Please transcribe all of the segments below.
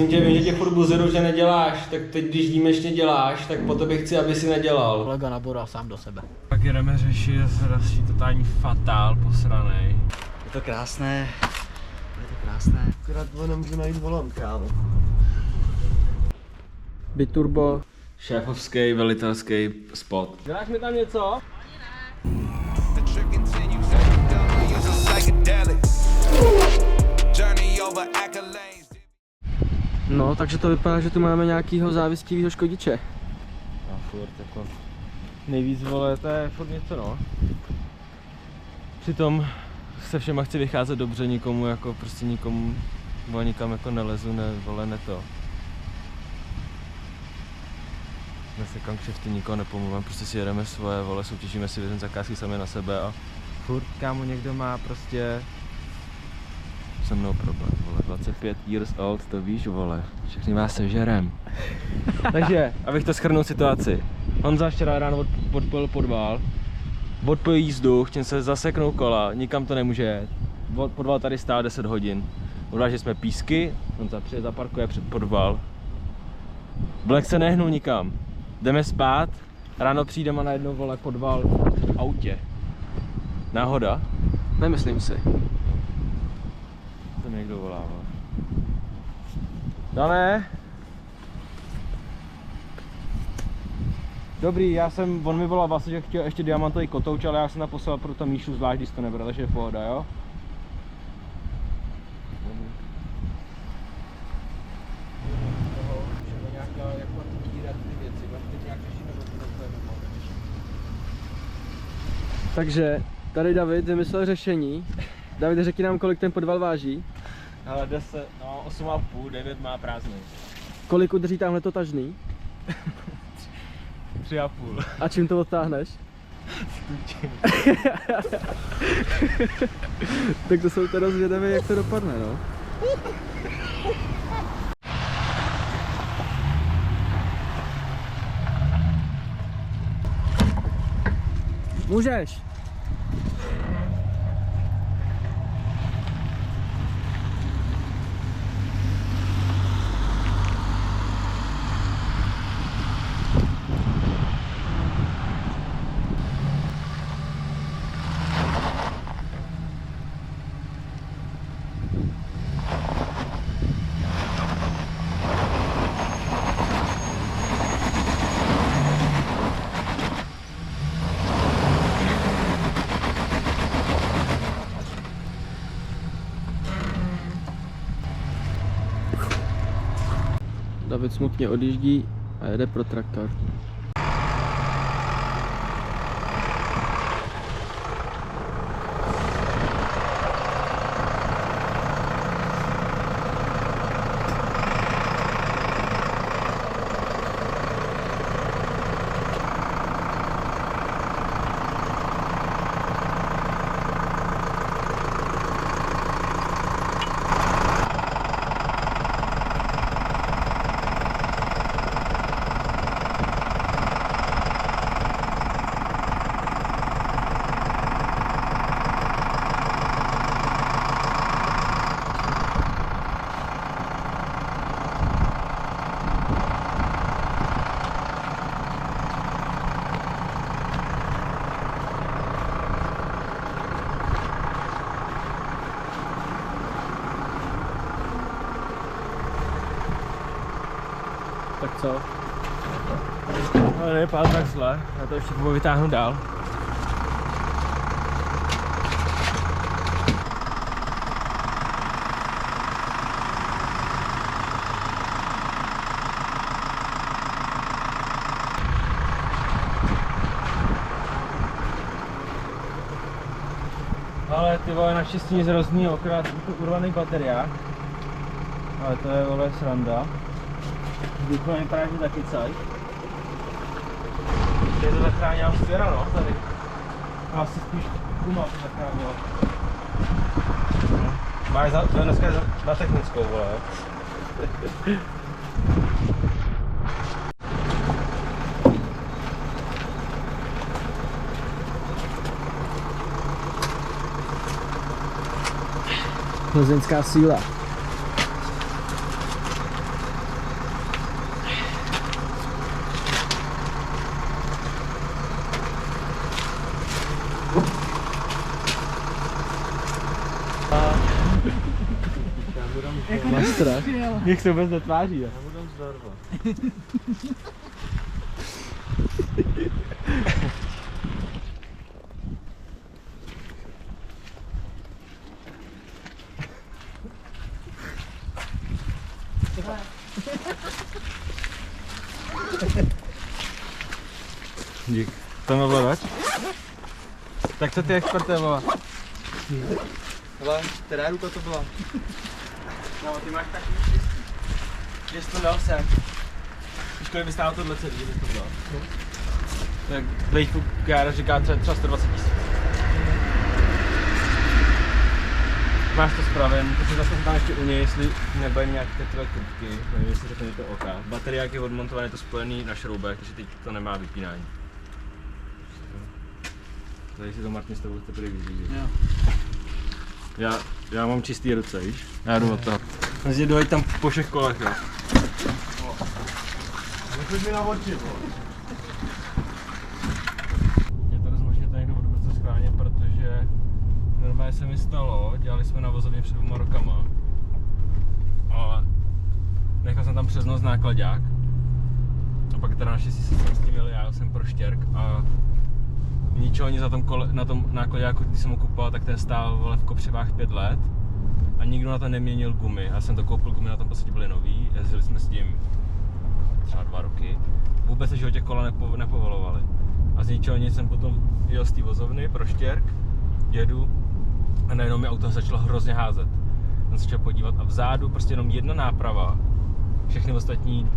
Vím, že tě furt buzeru, že neděláš, tak teď když výjimečně děláš, tak po tobě chci, aby si nedělal. Kolega naboural sám do sebe. Tak jdeme řešit další totální fatál posranej. Je to krásné. Je to krásné. Akorát nemůžu najít volant, kámo. Biturbo. Šéfovský, velitelský spot. Děláš mi tam něco? No, takže to vypadá, že tu máme nějakýho závistivého škodiče. No furt jako nejvíc vole, to je furt něco no. Přitom se všema chci vycházet dobře, nikomu jako prostě nikomu vole, nikam jako nelezu, ne to. Nesekám kšefty, nikoho nepomluvám, prostě si jedeme svoje, vole, soutěžíme si věřen zakázky sami na sebe a furt kámo někdo má prostě se mnou problém, vole, 25 years old, to víš, vole, všechny vás sežerem. Takže, abych to shrnul situaci. Honza včera ráno odpojil podval, odpojil jízdu, chtěl se zaseknout kola, nikam to nemůže jet. Podval tady stál 10 hodin. Odvážili jsme písky, Honza přijde, zaparkuje před podval. Black se nehnul nikam. Jdeme spát, ráno přijdeme a najednou vole podval v autě. Náhoda? Nemyslím si. To mě někdo volá, vole. Dané? Dobrý, on mi volal vlastně, že chtěl ještě diamantový kotouč, ale já jsem naposlal pro to Míšu zvlášť, když to nebral, takže je pohoda, jo? Takže tady David vymyslel řešení. David, řekni nám, kolik ten podval váží. Ale 10, no 8,5, 9 má prázdný. Kolik udrží tamhle to tažný? 3,5. A čím to odtáhneš? Tak to jsou teda zvědavé, jak to dopadne, no. Můžeš. David smutně odjíždí a jede pro traktor. Tak co? Ale nevypadá tak zle, já to ještě vytáhnu dál. Ale ty vole, naštěstí nic hroznýho, akorát to urvaný bateriák. Ale to je vole sranda. Vzduchu vypadá, že taky caj. Je to zachránila sféra, no, tady. Asi spíš guma to zachránila. Máš to dneska na technickou, vole, jo. Plzeňská síla. strach. Jak se vůbec netváří. Já mu dám zdarma. Dík. To má vladač? Tak co ty exportuje, baba? Hele, která ruka to byla? No, ty máš takový štěstí. Že jsi to dal sem. Víš, kolik by stálo tohle celý, že bys to dal? Tak vejšku Gára říká třeba 120 000. Máš to spraven, protože zase tam ještě u něj, jestli nebudeme nějaké tyhle kubky, nevím, jestli řekne to OK. Baterie, jak je odmontované, je to spojený na šroubech, takže teď to nemá vypínání. Tady si to Martin s tebou teprve vyřídit. Já mám čistý ruce, víš? Já jdu od toho. Vlastně dojít tam po všech kolech, jo. Nechoď mi na oči, bo. Mě to rozmožně to někdo bude brzo schválně, protože normálně se mi stalo, dělali jsme na vozovně před 2 rokama. Ale nechal jsem tam přes noc nákladák. A pak teda naštěstí se s tím jel, já jsem pro štěrk a ničeho nic na tom nákladáku, když jsem ho kupoval, tak ten stál vole, v kopřivách 5 let a nikdo na to neměnil gumy. Já jsem to koupil, gumy na tom podstatě byly nový, jezdili jsme s tím třeba 2 roky. Vůbec se životě kola nepovolovali. A z ničeho nic jsem potom jel z té vozovny pro štěrk, jedu a najednou mi auto začalo hrozně házet. Jsem se začal podívat a vzadu prostě jenom jedna náprava, všechny ostatní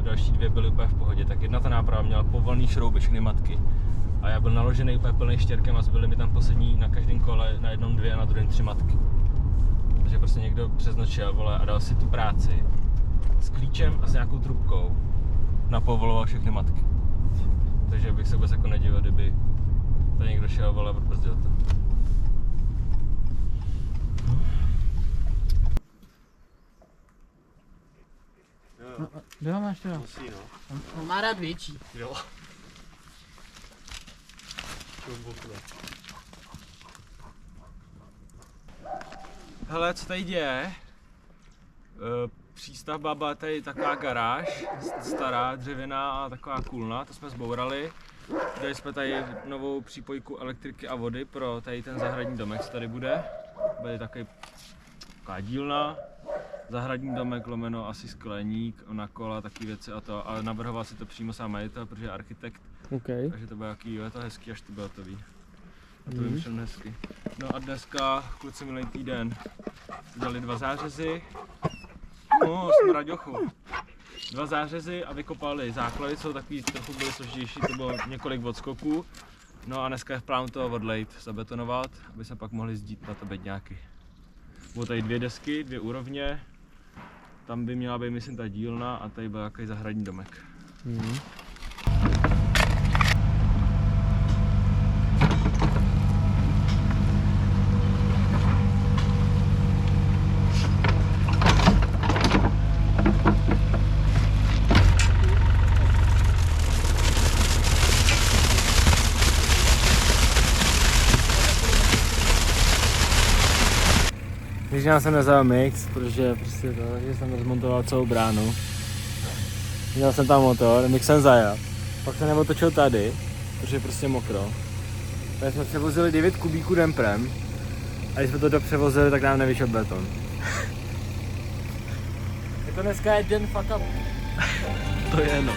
další 2 byly úplně v pohodě, tak jedna ta náprava měla povolný šrouby, všechny matky. A já byl naložený úplně plný štěrkem a zbyly mi tam poslední na každém kole, na jednom 2 a na druhém 3 matky. Takže prostě někdo přes noc šel, vole, a dal si tu práci s klíčem a s nějakou trubkou napovoloval všechny matky. Takže bych se vůbec jako nedivil, kdyby tady někdo šel, vole, a odbrzdil to. Kde máš teda? Musí, no. On má rád větší. Jo. Hele, co tady děje? Přístavba byla tady taková garáž, stará, dřevěná a taková kůlna, to jsme zbourali. Dali jsme tady novou přípojku elektriky a vody pro tady ten zahradní domek, co tady bude. Bude taková dílna, zahradní domek lomeno asi skleník, na kola, taky věci a to. A navrhoval si to přímo sám majitel, protože je architekt. Okay. Takže to bude jaký, jo, je to hezký, až to bude hotový. A to vymýšlím hezky. No a dneska, kluci minulý týden, dali 2 zářezy. No, jsem raďochu. 2 zářezy a vykopali základy, jsou takový trochu byly složitější, to bylo několik odskoků. No a dneska je v plánu toho odlejt, zabetonovat, aby se pak mohli zdít na to bedňáky. Budou tady 2 desky, 2 úrovně. Tam by měla být, myslím, ta dílna a tady byl takový zahradní domek. Když já jsem nezal mix, protože prostě to, že jsem rozmontoval celou bránu. Měl jsem tam motor, mix jsem zajel. Pak jsem neotočil tady, protože je prostě mokro. Tady jsme převozili 9 kubíků demprem. A když jsme to dopřevozili, tak nám nevyšel beton. Jako dneska je den fuck up. To je no.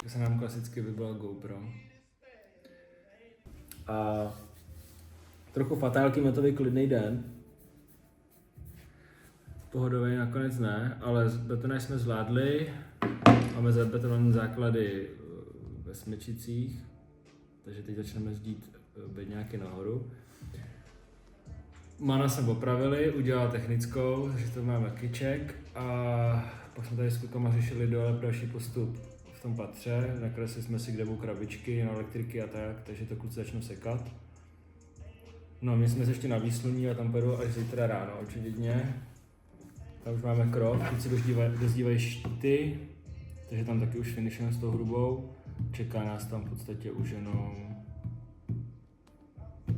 Se nám klasicky vybila GoPro. A trochu fatálky metový klidný den. pohodový nakonec ne, ale betonáž jsme zvládli. Máme zabetonované základy ve Smečicích, takže teď začneme zdít bedňáky nahoru. Mana jsme opravili, udělala technickou, takže to máme kyček a pak jsme tady s klukama řešili dole další postup v tom patře. Nakresli jsme si kde budou krabičky na elektriky a tak, takže to kluci začnou sekat. No, my jsme se ještě na výsluní a tam pojedu až zítra ráno, očividně. Tam už máme krok, kluci dozdívají štíty, takže tam taky už finišujeme s tou hrubou. Čeká nás tam v podstatě už jenom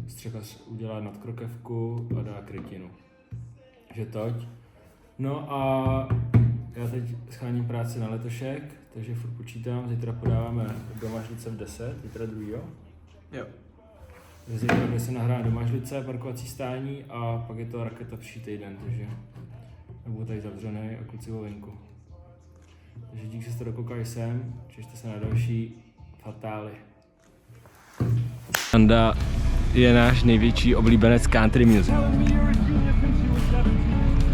střechař udělá nadkrokevku a dá krytinu. Takže toť. No a já teď scháním práci na letošek, takže furt počítám, zítra podáváme do Mažlice v 10, zítra druhýho. Jo. Zítra bude se nahrát do Mažlice, parkovací stání a pak je to raketa příští týden, takže budu tady zavřený a kluci vo venku. Takže díky, že jste dokoukali sem, těšte se na další fatály. Anda je náš největší oblíbenec country music.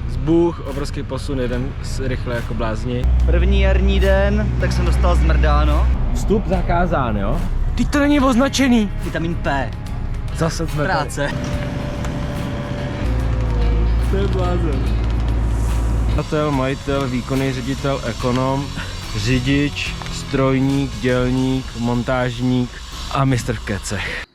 Zbůh, obrovský posun, jeden rychle jako blázni. První jarní den, tak jsem dostal zmrdáno. Vstup zakázán, jo? Teď to není označený. Vitamin P. Zase jsme Práce. To je blázen. Majitel, výkonný ředitel, ekonom, řidič, strojník, dělník, montážník a mistr v kecech.